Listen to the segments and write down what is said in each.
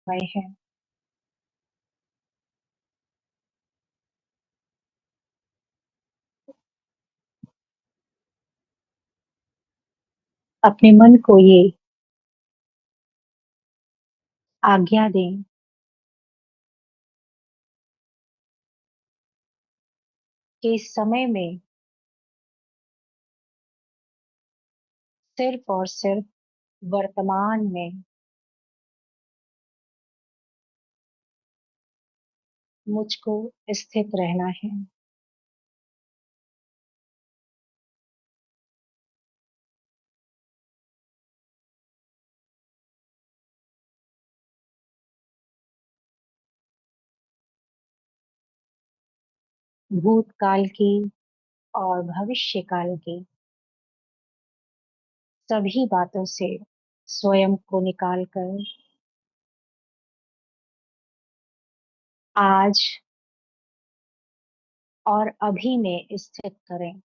गए हैं। अपने मन को ये आज्ञा दें कि इस समय में सिर्फ और सिर्फ वर्तमान में मुझको स्थित रहना है। भूतकाल की और भविष्य काल की सभी बातों से स्वयं को निकाल कर आज और अभी में स्थित करें।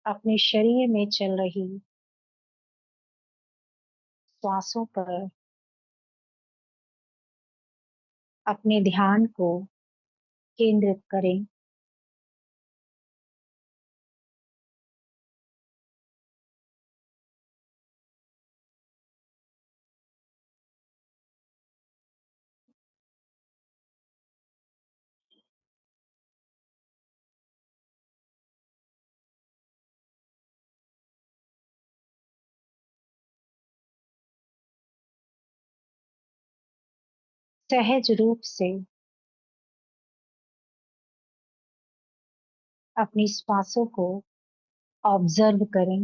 अपने शरीर में चल रही श्वासों पर अपने ध्यान को केंद्रित करें। सहज रूप से अपनी श्वासों को ऑब्जर्व करें।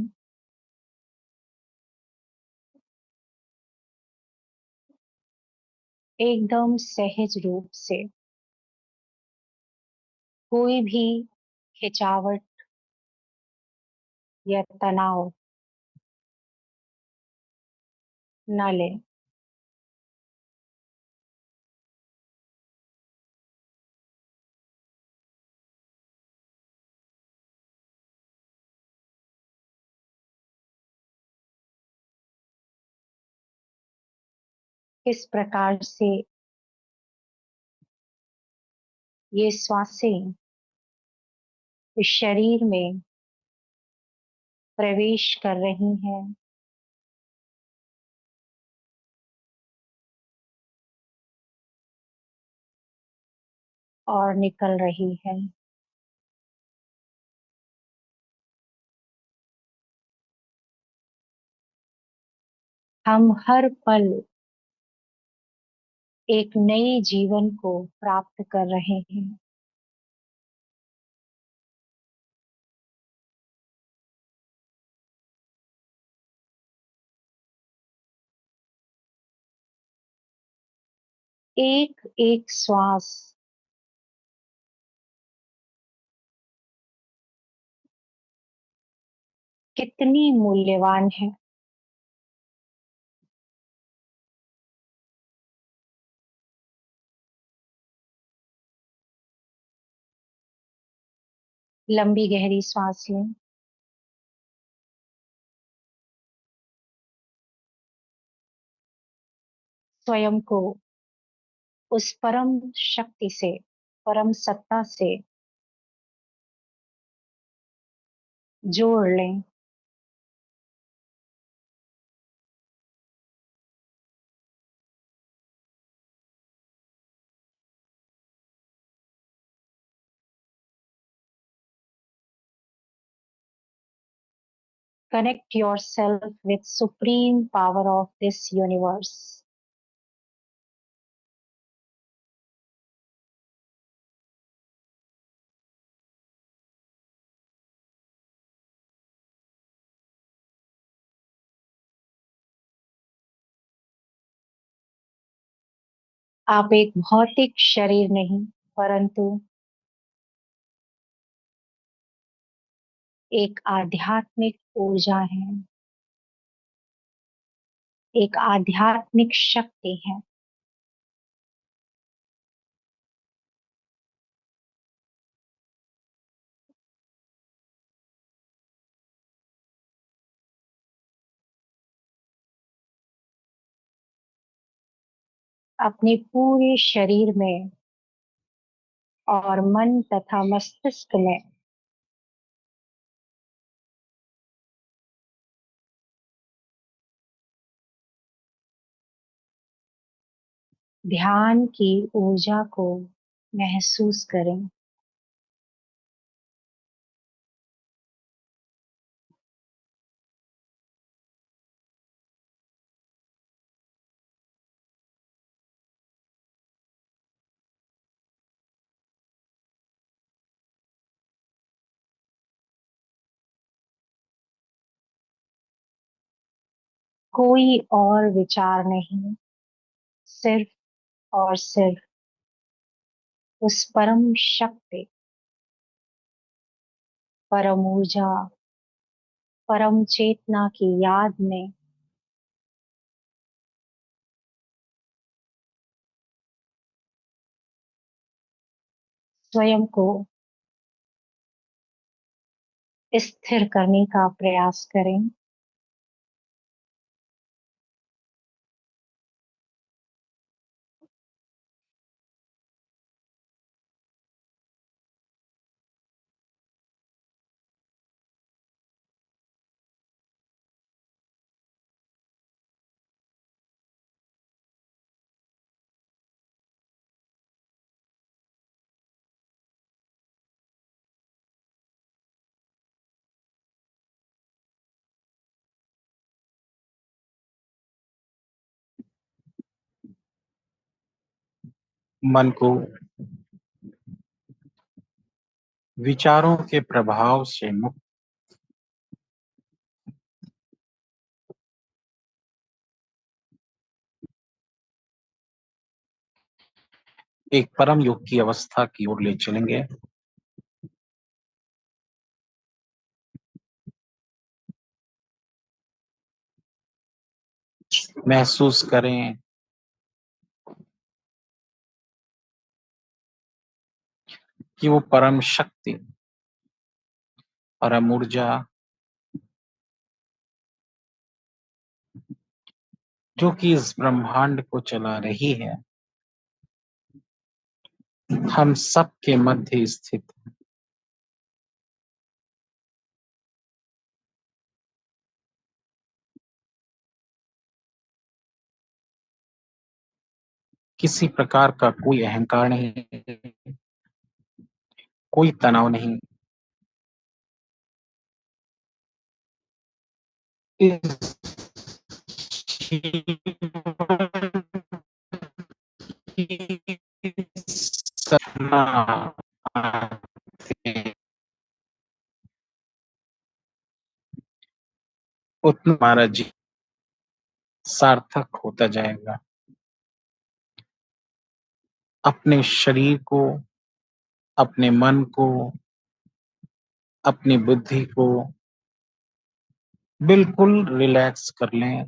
एकदम सहज रूप से कोई भी खिंचावट या तनाव न लें। इस प्रकार से ये श्वासें इस शरीर में प्रवेश कर रही हैं और निकल रही है। हम हर पल एक नए जीवन को प्राप्त कर रहे हैं। एक एक श्वास कितनी मूल्यवान है। लंबी गहरी सांस लें। स्वयं को उस परम शक्ति से, परम सत्ता से जोड़ लें। Connect yourself with supreme power of this universe. आप एक भौतिक शरीर नहीं, परंतु एक आध्यात्मिक ऊर्जा है, एक आध्यात्मिक शक्ति है। अपने पूरे शरीर में और मन तथा मस्तिष्क में ध्यान की ऊर्जा को महसूस करें। कोई और विचार नहीं, सिर्फ और सिर्फ उस परम शक्ति, परम ऊर्जा, परम चेतना की याद में स्वयं को स्थिर करने का प्रयास करें। मन को विचारों के प्रभाव से मुक्त एक परम योग की अवस्था की ओर ले चलेंगे। महसूस करें कि वो परम शक्ति, परम ऊर्जा जो कि इस ब्रह्मांड को चला रही है, हम सब के मध्य स्थित है। किसी प्रकार का कोई अहंकार नहीं, कोई तनाव नहीं। इस सपना उतना हमारा जीवन सार्थक होता जाएगा। अपने शरीर को, अपने मन को, अपनी बुद्धि को बिल्कुल रिलैक्स कर लें।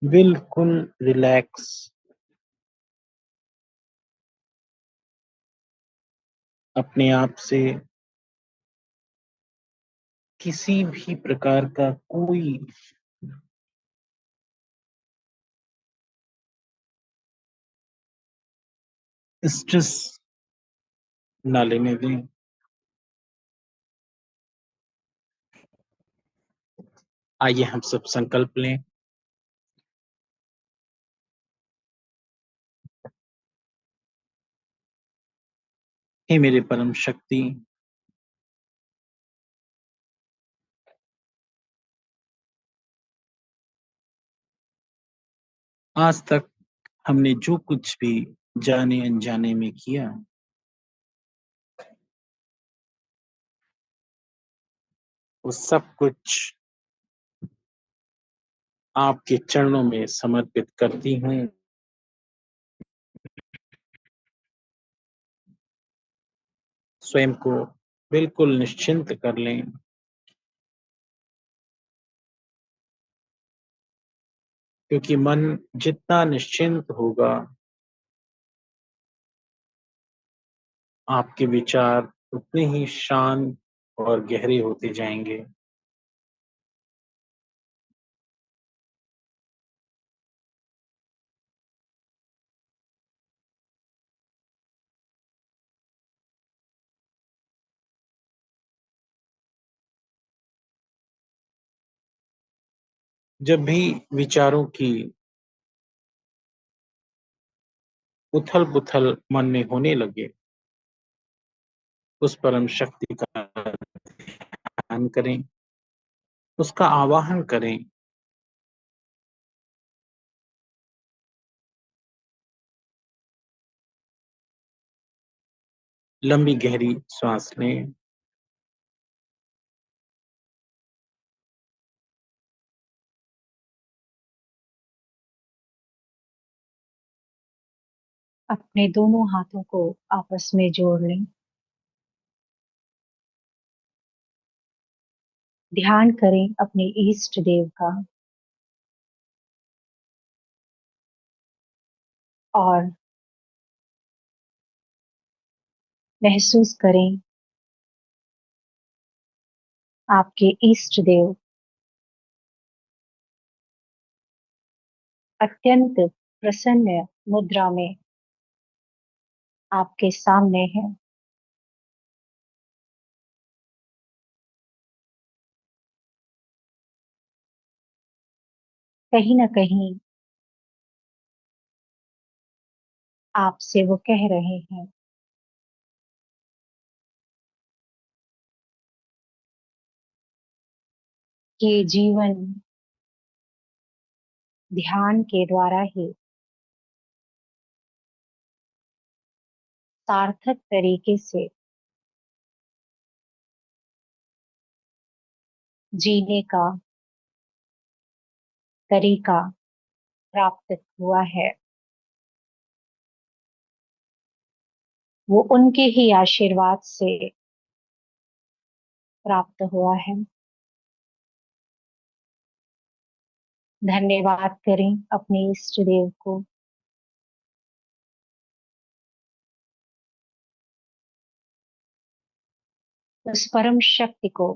बिल्कुल रिलैक्स। अपने आप से किसी भी प्रकार का कोई स्ट्रेस ना लेने दें। आइए हम सब संकल्प लें। हे मेरे परम शक्ति, आज तक हमने जो कुछ भी जाने अनजाने में किया, वो सब कुछ आपके चरणों में समर्पित करती हूँ। स्वयं को बिल्कुल निश्चिंत कर लें, क्योंकि मन जितना निश्चिंत होगा, आपके विचार उतने ही शांत और गहरे होते जाएंगे। जब भी विचारों की उथल पुथल मन में होने लगे, उस परम शक्ति का ध्यान करें, उसका आवाहन करें। लंबी गहरी सांस लें। अपने दोनों हाथों को आपस में जोड़ लें। ध्यान करें अपने इष्ट देव का और महसूस करें आपके इष्ट देव अत्यंत प्रसन्न मुद्रा में आपके सामने है। कहीं ना कहीं आपसे वो कह रहे हैं कि जीवन ध्यान के द्वारा ही सार्थक तरीके से जीने का तरीका प्राप्त हुआ है। वो उनके ही आशीर्वाद से प्राप्त हुआ है। धन्यवाद करें अपने इष्ट देव को। उस परम शक्ति को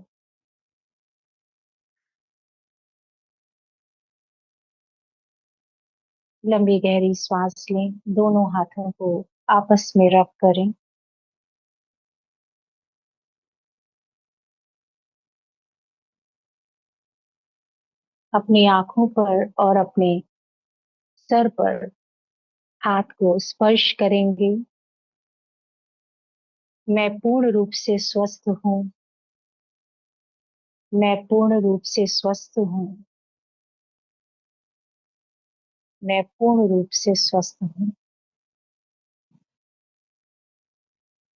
लंबी गहरी सांस लें। दोनों हाथों को आपस में रब करें। अपनी आंखों पर और अपने सर पर हाथ को स्पर्श करेंगे। मैं पूर्ण रूप से स्वस्थ हूँ। मैं पूर्ण रूप से स्वस्थ हूँ। मैं पूर्ण रूप से स्वस्थ हूँ।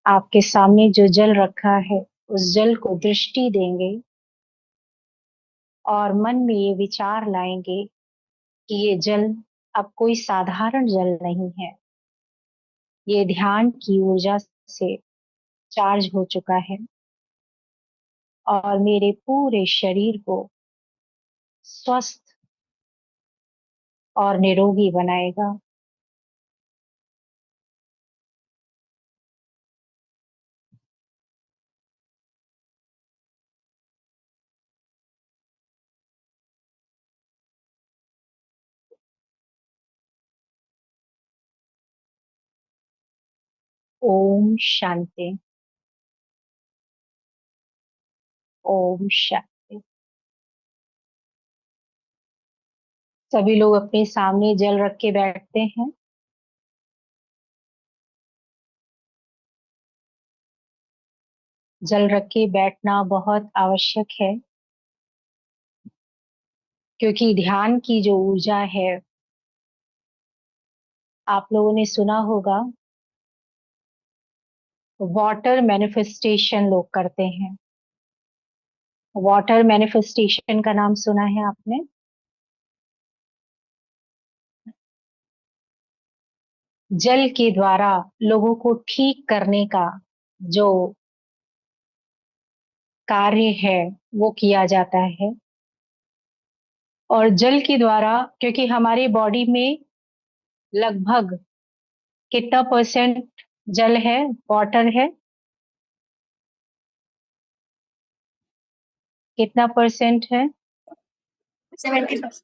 आपके सामने जो जल रखा है, उस जल को दृष्टि देंगे और मन में ये विचार लाएंगे कि ये जल अब कोई साधारण जल नहीं है। ये ध्यान की ऊर्जा से चार्ज हो चुका है और मेरे पूरे शरीर को स्वस्थ और निरोगी बनाएगा। ओम शांति। ओम शांति। सभी लोग अपने सामने जल रख के बैठते हैं। जल रख के बैठना बहुत आवश्यक है, क्योंकि ध्यान की जो ऊर्जा है, आप लोगों ने सुना होगा, वाटर मैनिफेस्टेशन लोग करते हैं। वाटर मैनिफेस्टेशन का नाम सुना है आपने? जल के द्वारा लोगों को ठीक करने का जो कार्य है वो किया जाता है। और जल के द्वारा, क्योंकि हमारे बॉडी में लगभग कितना परसेंट जल है, वाटर है, कितना परसेंट है? 70%।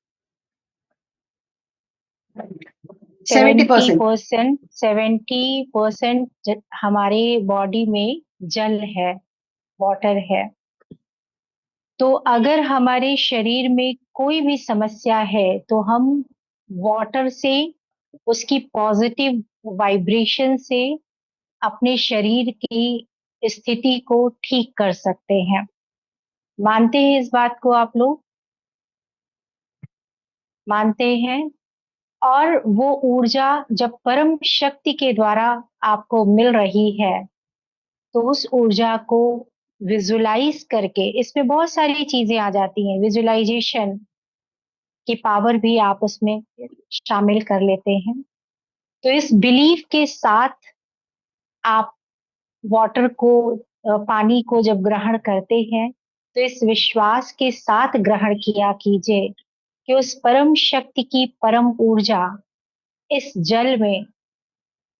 70%। 70%। 70% हमारे बॉडी में जल है, वाटर है। तो अगर हमारे शरीर में कोई भी समस्या है तो हम वाटर से, उसकी पॉजिटिव वाइब्रेशन से अपने शरीर की स्थिति को ठीक कर सकते हैं। मानते हैं इस बात को आप लोग? मानते हैं? और वो ऊर्जा जब परम शक्ति के द्वारा आपको मिल रही है तो उस ऊर्जा को विजुलाइज करके, इसमें बहुत सारी चीजें आ जाती हैं, विजुलाइजेशन की पावर भी आप उसमें शामिल कर लेते हैं। तो इस बिलीफ के साथ आप वाटर को, पानी को जब ग्रहण करते हैं तो इस विश्वास के साथ ग्रहण किया कीजिए कि उस परम शक्ति की परम ऊर्जा इस जल में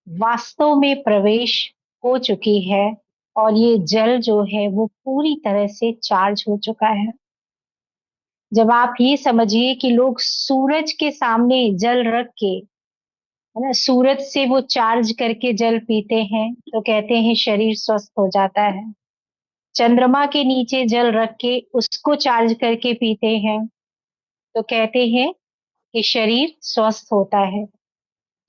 वास्तव में प्रवेश हो चुकी है और ये जल जो है वो पूरी तरह से चार्ज हो चुका है। जब आप ये समझिए कि लोग सूरज के सामने जल रख के, है ना, सूरज से वो चार्ज करके जल पीते हैं तो कहते हैं शरीर स्वस्थ हो जाता है। चंद्रमा के नीचे जल रख के उसको चार्ज करके पीते हैं तो कहते हैं कि शरीर स्वस्थ होता है।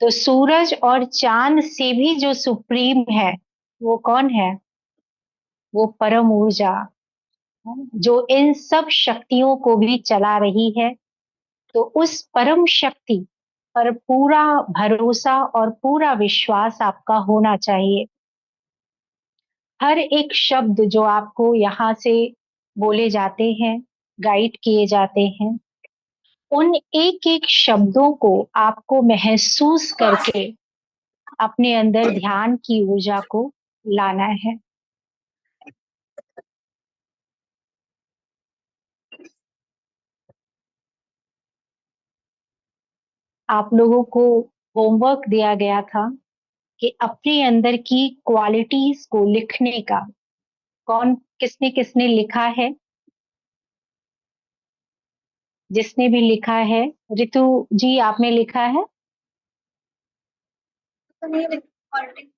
तो सूरज और चांद से भी जो सुप्रीम है वो कौन है? वो परम ऊर्जा है, जो इन सब शक्तियों को भी चला रही है। तो उस परम शक्ति पर पूरा भरोसा और पूरा विश्वास आपका होना चाहिए। हर एक शब्द जो आपको यहाँ से बोले जाते हैं, गाइड किए जाते हैं, उन एक एक शब्दों को आपको महसूस करके अपने अंदर ध्यान की ऊर्जा को लाना है। आप लोगों को होमवर्क दिया गया था कि अपने अंदर की क्वालिटीज को लिखने का। कौन, किसने किसने लिखा है? जिसने भी लिखा है, रितु जी आपने लिखा है? तो नहीं क्वालिटी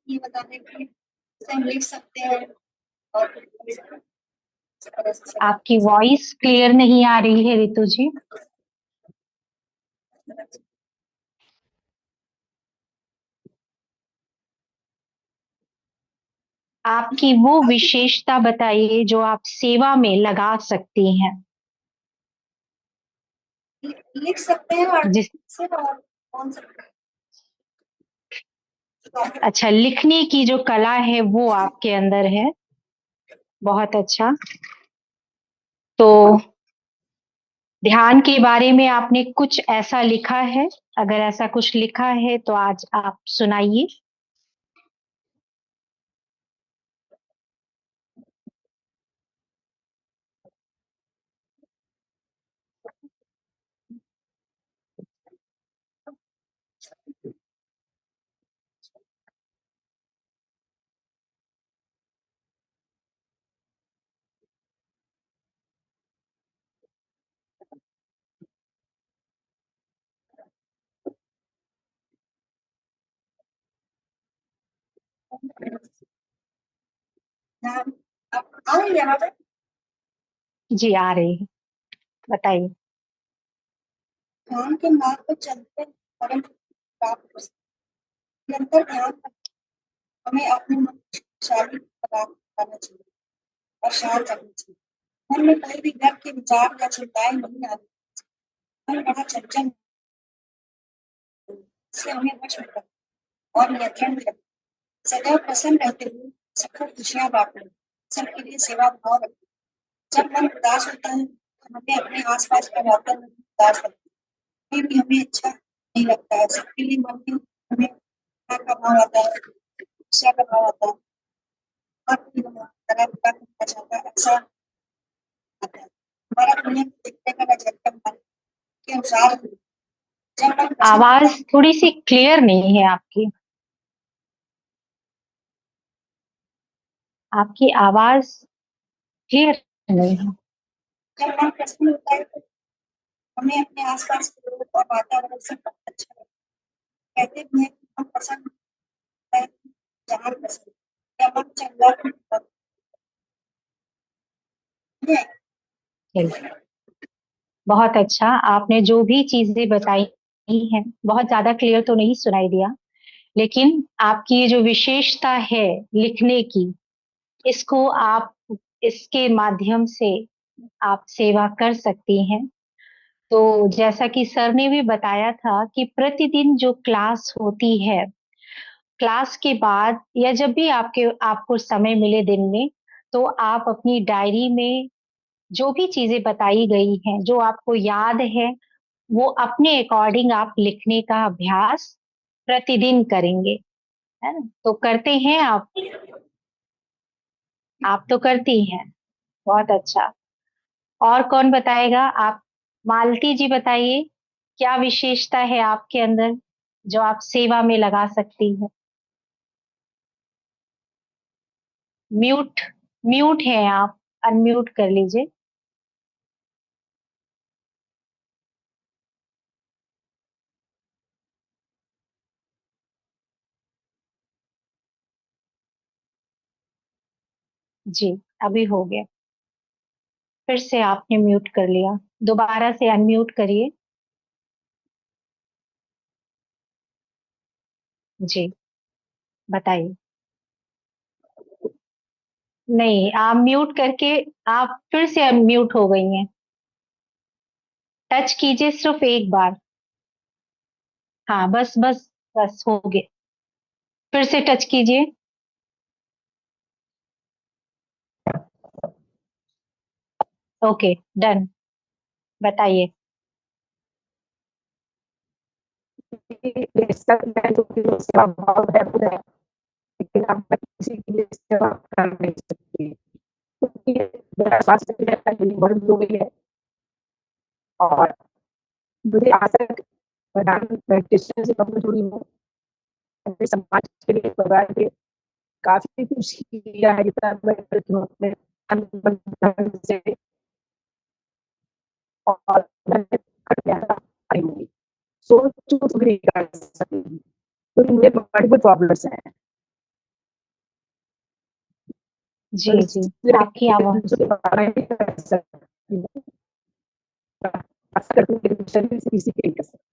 ये बताने के लिए से हम लिख सकते हैं और इस तरह से आपकी वॉइस क्लियर नहीं आ रही है रितु जी। आपकी वो विशेषता बताइए जो आप सेवा में लगा सकती हैं। लिख सकते हैं और जिस से और कौन सकते हैं। अच्छा, लिखने की जो कला है वो आपके अंदर है। बहुत अच्छा। तो ध्यान के बारे में आपने कुछ ऐसा लिखा है? अगर ऐसा कुछ लिखा है तो आज आप सुनाइए। ध्यान आप आ रही है आवाज? जी आ रही है, बताइए। ध्यान के मार्ग पर चलते परम प्राप्त हो सकते हैं। निरंतर ध्यान हमें अपने मन को शांति प्रदान करना चाहिए और शांत रखना चाहिए। मन में कहीं भी डर के विचार या चिंताएं नहीं आनी। मन बड़ा चंचल, इससे हमें वश में रखना और नियंत्रण में रखना। सदैव प्रसन्न रहते हुए सबको खुशियां बांटना, सबके लिए सेवा भाव रखना। जब मन उदास होता है तो हमें अपने आसपास का वातावरण उदास लगता है, कहीं भी हमें अच्छा नहीं लगता है। सबके लिए मन में हमें का भाव आता है, गुस्सा का भाव आता है, और भी तरह का करना चाहता है, ऐसा आता है। हमारा दुनिया को देखने का नजरिया मन के अनुसार ही, जब मन पसंद होता आवाज है, थोड़ी सी क्लियर नहीं है आपकी। आपकी आवाज क्लियर नहीं है। जब मन प्रसन्न होता है तो हमें अपने आसपास के लोग और वातावरण से बहुत अच्छा लगता है। कहते भी हैं कि मन पसंद होता है, जहान पसंद, या मन चंगा तो बहुत है। चलिए, बहुत अच्छा। आपने जो भी चीजें बताई हैं, बहुत ज्यादा क्लियर तो नहीं सुनाई दिया, लेकिन आपकी ये जो विशेषता है लिखने की, इसको आप, इसके माध्यम से आप सेवा कर सकती हैं। तो जैसा कि सर ने भी बताया था कि प्रतिदिन जो क्लास होती है, क्लास के बाद या जब भी आपको समय मिले दिन में, तो आप अपनी डायरी में जो भी चीजें बताई गई हैं, जो आपको याद है, वो अपने अकॉर्डिंग आप लिखने का अभ्यास प्रतिदिन करेंगे, है ना? तो करते हैं आप तो करती हैं। बहुत अच्छा। और कौन बताएगा? आप, मालती जी बताइए, क्या विशेषता है आपके अंदर जो आप सेवा में लगा सकती हैं? म्यूट, म्यूट है आप, अनम्यूट कर लीजिए। जी, अभी हो गया। फिर से आपने म्यूट कर लिया, दोबारा से अनम्यूट करिए। जी, बताइए। नहीं, आप म्यूट करके आप फिर से अनम्यूट हो गई हैं। टच कीजिए सिर्फ एक बार। हाँ, बस बस, बस हो गया। फिर से टच कीजिए। Okay, done. बताइए। सेवा भाव है वो है, लेकिन आप किसी के लिए सेवा कर नहीं सकती, क्योंकि मेरा स्वास्थ्य भी रहता है, मेरी उम्र भी हो गई है, और मुझे आशा है प्रधान मेडिटेशन से कब जुड़ी हूँ, अपने समाज के लिए, परिवार के काफ़ी कुछ किया है, जितना मैं करती हूँ अपने तन, मन, धन से, और मैंने कर दिया था आई हूँ। सोच भी नहीं कर सकती, क्योंकि मुझे मल्टीपल प्रॉब्लम्स हैं। जी तो जी, इसलिए आपकी आवाज, दूसरों के बारे में नहीं कर सकती हूँ, आशा करती हूँ कि शरीर से किसी के नहीं कर सकती।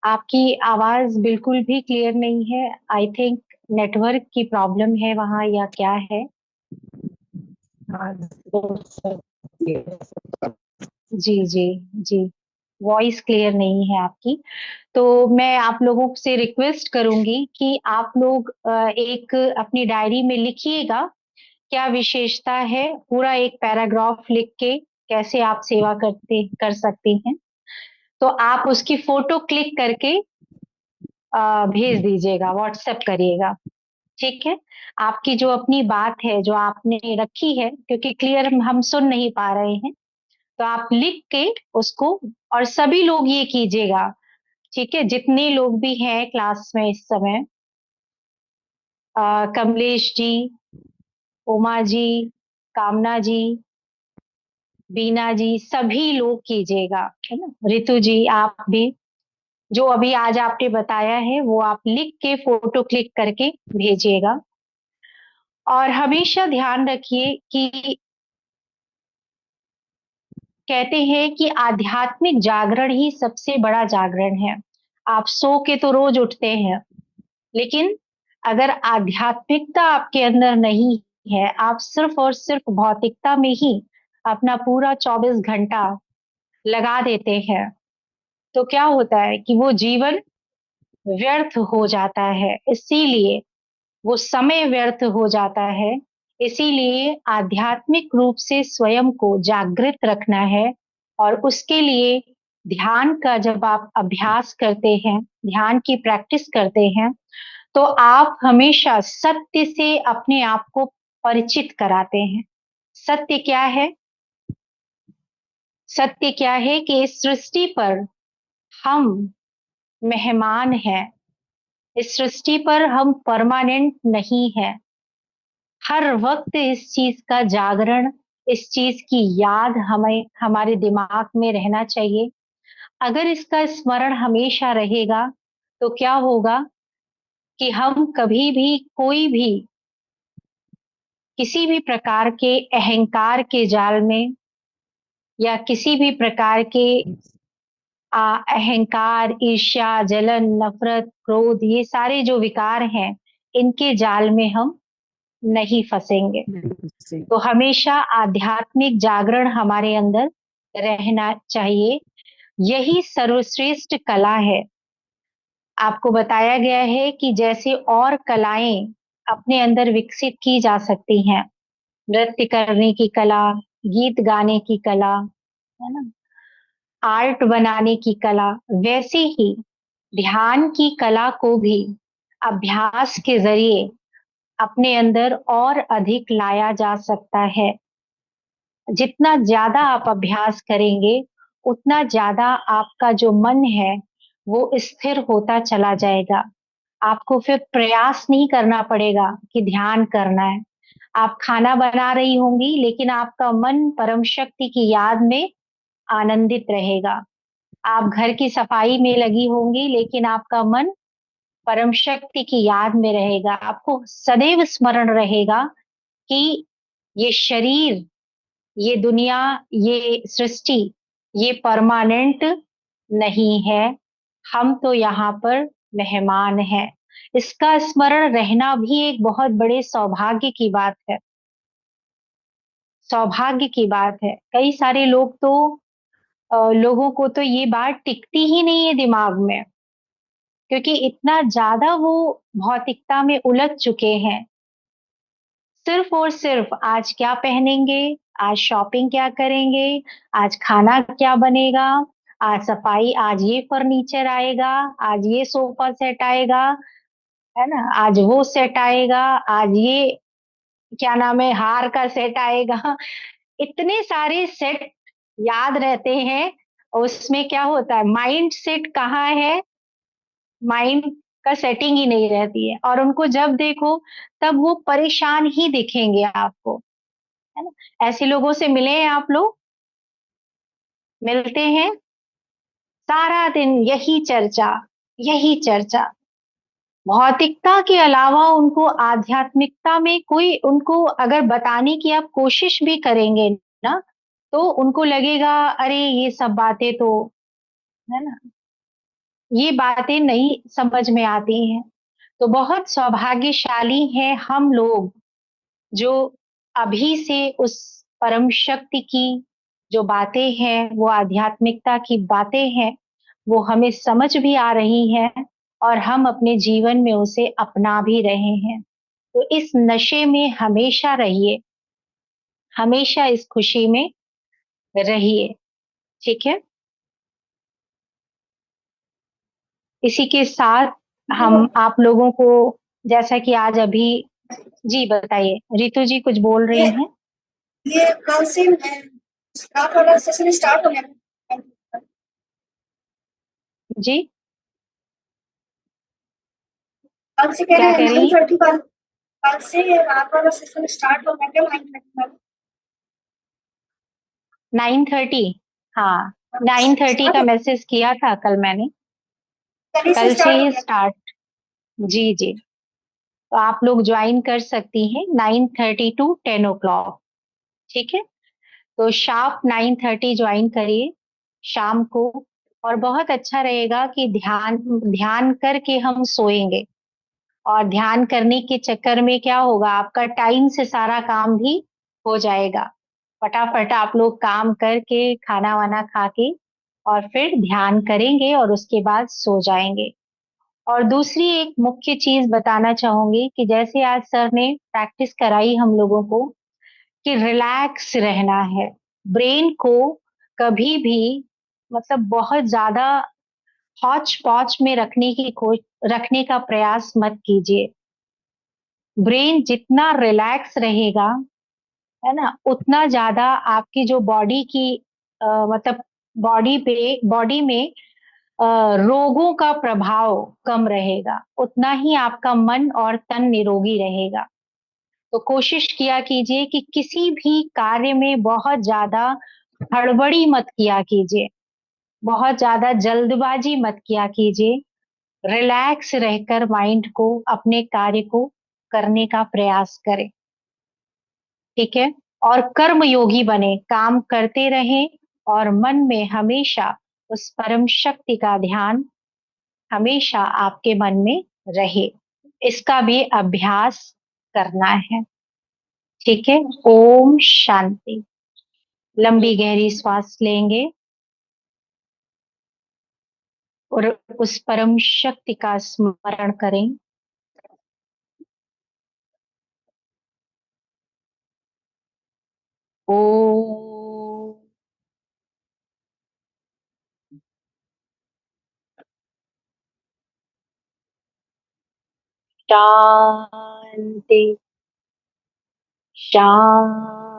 आपकी आवाज बिल्कुल भी क्लियर नहीं है। आई थिंक नेटवर्क की प्रॉब्लम है वहाँ, या क्या है? हाँ, तो सकती है। जी जी जी, वॉइस क्लियर नहीं है आपकी। तो मैं आप लोगों से रिक्वेस्ट करूंगी कि आप लोग एक अपनी डायरी में लिखिएगा क्या विशेषता है, पूरा एक पैराग्राफ लिख के कैसे आप सेवा कर सकती हैं। तो आप उसकी फोटो क्लिक करके भेज दीजिएगा, व्हाट्सएप करिएगा। ठीक है? आपकी जो अपनी बात है जो आपने रखी है, क्योंकि क्लियर हम सुन नहीं पा रहे हैं, तो आप लिख के उसको, और सभी लोग ये कीजिएगा। ठीक है? जितने लोग भी हैं क्लास में इस समय, कमलेश जी, उमा जी, कामना जी, बीना जी, सभी लोग कीजिएगा, है ना? रितु जी आप भी, जो अभी आज आपने बताया है वो आप लिख के फोटो क्लिक करके भेजिएगा। और हमेशा ध्यान रखिए कि कहते हैं कि आध्यात्मिक जागरण ही सबसे बड़ा जागरण है। आप सो के तो रोज उठते हैं, लेकिन अगर आध्यात्मिकता आपके अंदर नहीं है, आप सिर्फ और सिर्फ भौतिकता में ही अपना पूरा 24 घंटा लगा देते हैं, तो क्या होता है कि वो जीवन व्यर्थ हो जाता है। इसीलिए वो समय व्यर्थ हो जाता है। इसीलिए आध्यात्मिक रूप से स्वयं को जागृत रखना है, और उसके लिए ध्यान का जब आप अभ्यास करते हैं, ध्यान की प्रैक्टिस करते हैं, तो आप हमेशा सत्य से अपने आप को परिचित कराते हैं। सत्य क्या है? सत्य क्या है कि इस सृष्टि पर हम मेहमान हैं। इस सृष्टि पर हम परमानेंट नहीं हैं। हर वक्त इस चीज का जागरण, इस चीज की याद हमें हमारे दिमाग में रहना चाहिए। अगर इसका स्मरण हमेशा रहेगा तो क्या होगा कि हम कभी भी कोई भी किसी भी प्रकार के अहंकार के जाल में या किसी भी प्रकार के अहंकार, ईर्ष्या, जलन, नफरत, क्रोध, ये सारे जो विकार हैं, इनके जाल में हम नहीं फंसेंगे। बिल्कुल सही। तो हमेशा आध्यात्मिक जागरण हमारे अंदर रहना चाहिए। यही सर्वश्रेष्ठ कला है। आपको बताया गया है कि जैसे और कलाएं अपने अंदर विकसित की जा सकती हैं, नृत्य करने की कला, गीत गाने की कला, है ना, आर्ट बनाने की कला, वैसे ही ध्यान की कला को भी अभ्यास के जरिए अपने अंदर और अधिक लाया जा सकता है। जितना ज्यादा आप अभ्यास करेंगे, उतना ज्यादा आपका जो मन है वो स्थिर होता चला जाएगा। आपको फिर प्रयास नहीं करना पड़ेगा कि ध्यान करना है। आप खाना बना रही होंगी लेकिन आपका मन परम शक्ति की याद में आनंदित रहेगा। आप घर की सफाई में लगी होंगी लेकिन आपका मन परम शक्ति की याद में रहेगा। आपको सदैव स्मरण रहेगा कि ये शरीर, ये दुनिया, ये सृष्टि, ये परमानेंट नहीं है। हम तो यहाँ पर मेहमान हैं। इसका स्मरण रहना भी एक बहुत बड़े सौभाग्य की बात है। सौभाग्य की बात है। कई सारे लोग तो लोगों को तो ये बात टिकती ही नहीं है दिमाग में, क्योंकि इतना ज्यादा वो भौतिकता में उलझ चुके हैं। सिर्फ और सिर्फ आज क्या पहनेंगे, आज शॉपिंग क्या करेंगे, आज खाना क्या बनेगा, आज सफाई, आज ये फर्नीचर आएगा, आज ये सोफा सेट आएगा, है ना, आज वो सेट आएगा, आज ये क्या नाम है, हार का सेट आएगा। इतने सारे सेट याद रहते हैं। उसमें क्या होता है, माइंड सेट कहाँ है, माइंड का सेटिंग ही नहीं रहती है, और उनको जब देखो तब वो परेशान ही दिखेंगे आपको, है ना। ऐसे लोगों से मिले हैं आप लोग? मिलते हैं? सारा दिन यही चर्चा, यही चर्चा। भौतिकता के अलावा उनको आध्यात्मिकता में कोई, उनको अगर बताने की आप कोशिश भी करेंगे ना, तो उनको लगेगा अरे ये सब बातें तो, है ना, ये बातें नहीं समझ में आती हैं। तो बहुत सौभाग्यशाली हैं हम लोग जो अभी से उस परम शक्ति की जो बातें हैं, वो आध्यात्मिकता की बातें हैं, वो हमें समझ भी आ रही हैं और हम अपने जीवन में उसे अपना भी रहे हैं। तो इस नशे में हमेशा रहिए, हमेशा इस खुशी में रहिए। ठीक है? इसी के साथ वो हम आप लोगों को, जैसा कि आज अभी, जी बताइए, रितु जी कुछ बोल ये रही हैं। ये कल से स्टार्ट वाला सेशन स्टार्ट हो गया। जी कल से कह क्या रहे हैं कह रही हैं? 9:30 का। कल से रात वाला सेशन स्टार्ट हो गया क्या? 9:30 9:30? हाँ, 9:30 स्टार्ट का हो, मैसेज किया था कल मैंने। कल ही से कल से स्टार्ट हो ही गया। स्टार्ट। जी जी। तो आप लोग ज्वाइन कर सकती हैं 9:30 to 10 o'clock। ठीक है? तो शार्प 9:30 ज्वाइन करिए शाम को। और बहुत अच्छा रहेगा कि ध्यान ध्यान करके हम सोएंगे। और ध्यान करने के चक्कर में क्या होगा, आपका टाइम से सारा काम भी हो जाएगा। फटाफट आप लोग काम करके खाना वाना खा के और फिर ध्यान करेंगे और उसके बाद सो जाएंगे। और दूसरी एक मुख्य चीज बताना चाहूंगी कि जैसे आज सर ने प्रैक्टिस कराई हम लोगों को कि रिलैक्स रहना है। ब्रेन को कभी भी मतलब बहुत ज्यादा हौच पौच में रखने का प्रयास मत कीजिए। ब्रेन जितना रिलैक्स रहेगा, है ना, उतना ज्यादा आपकी जो बॉडी की मतलब बॉडी में अ, रोगों का प्रभाव कम रहेगा, उतना ही आपका मन और तन निरोगी रहेगा। तो कोशिश किया कीजिए कि किसी भी कार्य में बहुत ज्यादा हड़बड़ी मत किया कीजिए, बहुत ज्यादा जल्दबाजी मत किया कीजिए। रिलैक्स रहकर माइंड को, अपने कार्य को करने का प्रयास करें। ठीक है। और कर्म योगी बने, काम करते रहें और मन में हमेशा उस परम शक्ति का ध्यान हमेशा आपके मन में रहे। इसका भी अभ्यास करना है। ठीक है। ओम शांति। लंबी गहरी सांस लेंगे और उस परम शक्ति का स्मरण करें। ओम शांति। शांति।